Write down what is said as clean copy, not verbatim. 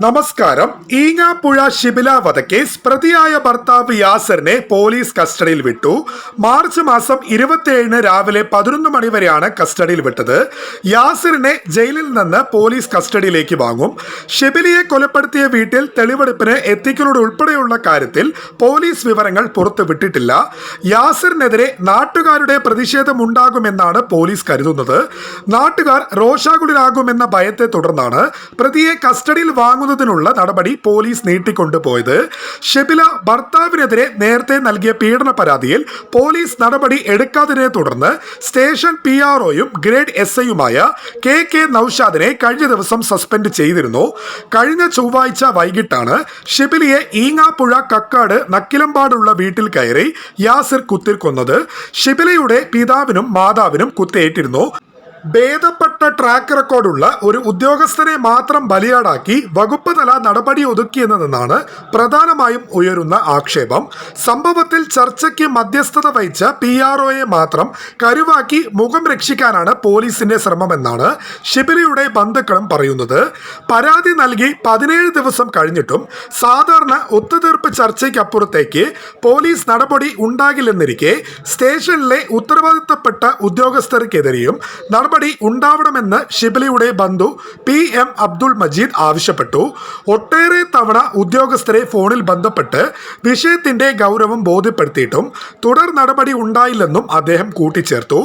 നമസ്കാരം. ഈങ്ങാപ്പുഴ ഷിബില വധക്കേസ് പ്രതിയായ ഭർത്താവ് യാസറിനെ പോലീസ് കസ്റ്റഡിയിൽ വിട്ടു. മാർച്ച് മാസം 27 രാവിലെ 11 മണി വരെയാണ് കസ്റ്റഡിയിൽ വിട്ടത്. യാസറിനെ ജയിലിൽ നിന്ന് പോലീസ് കസ്റ്റഡിയിലേക്ക് വാങ്ങും. ഷിബിലിയെ കൊലപ്പെടുത്തിയ വീട്ടിൽ തെളിവെടുപ്പിന് എത്തിക്കുന്നത് ഉൾപ്പെടെയുള്ള കാര്യത്തിൽ പോലീസ് വിവരങ്ങൾ പുറത്തുവിട്ടിട്ടില്ല. യാസറിനെതിരെ നാട്ടുകാരുടെ പ്രതിഷേധമുണ്ടാകുമെന്നാണ് പോലീസ് കരുതുന്നത്. നാട്ടുകാർ രോഷാകുലരാകുമെന്ന ഭയത്തെ തുടർന്നാണ് പ്രതിയെ കസ്റ്റഡിയിൽ നുള്ള നടപടി പോലീസ് നീട്ടിക്കൊണ്ടുപോയത്. ഷിബില ഭർത്താവിനെതിരെ നേരത്തെ നൽകിയ പീഡന പരാതിയിൽ പോലീസ് നടപടി എടുക്കാതിനെ തുടർന്ന് സ്റ്റേഷൻ PROയും ഗ്രേഡ് SIയുമായ KK നൌഷാദിനെ കഴിഞ്ഞ ദിവസം സസ്പെൻഡ് ചെയ്തിരുന്നു. കഴിഞ്ഞ ചൊവ്വാഴ്ച വൈകിട്ടാണ് ഷിബിലിയെ ഈങ്ങാപ്പുഴ കക്കാട് നക്കിലമ്പാടുള്ള വീട്ടിൽ കയറി യാസിർ കുത്തിക്കൊന്നത്. ഷിബിലയുടെ പിതാവിനും മാതാവിനും കുത്തേറ്റിരുന്നു. ഭേദപ്പെട്ട ട്രാക്ക് റെക്കോർഡുള്ള ഒരു ഉദ്യോഗസ്ഥനെ മാത്രം ബലിയാടാക്കി വകുപ്പ് തല നടപടി ഒതുക്കിയെന്നതെന്നാണ് പ്രധാനമായും ഉയരുന്ന ആക്ഷേപം. സംഭവത്തിൽ ചർച്ചയ്ക്ക് മധ്യസ്ഥത വഹിച്ച PROയെ മാത്രം കരുവാക്കി മുഖം രക്ഷിക്കാനാണ് പോലീസിന്റെ ശ്രമമെന്നാണ് ഷിബിലിയുടെ ബന്ധുക്കളും പറയുന്നത്. പരാതി നൽകി 17 ദിവസം കഴിഞ്ഞിട്ടും സാധാരണ ഒത്തുതീർപ്പ് ചർച്ചയ്ക്കപ്പുറത്തേക്ക് പോലീസ് നടപടി ഉണ്ടാകില്ലെന്നിരിക്കെ സ്റ്റേഷനിലെ ഉത്തരവാദിത്തപ്പെട്ട ഉദ്യോഗസ്ഥർക്കെതിരെയും നടപടി ഉണ്ടാവണമെന്ന് ഷിബിലിയുടെ ബന്ധു PM അബ്ദുൾ മജീദ് ആവശ്യപ്പെട്ടു. ഒട്ടേറെ തവണ ഉദ്യോഗസ്ഥരെ ഫോണിൽ ബന്ധപ്പെട്ട് വിഷയത്തിന്റെ ഗൗരവം ബോധ്യപ്പെടുത്തിയിട്ടും തുടർ നടപടി ഉണ്ടായില്ലെന്നും അദ്ദേഹം കൂട്ടിച്ചേർത്തു.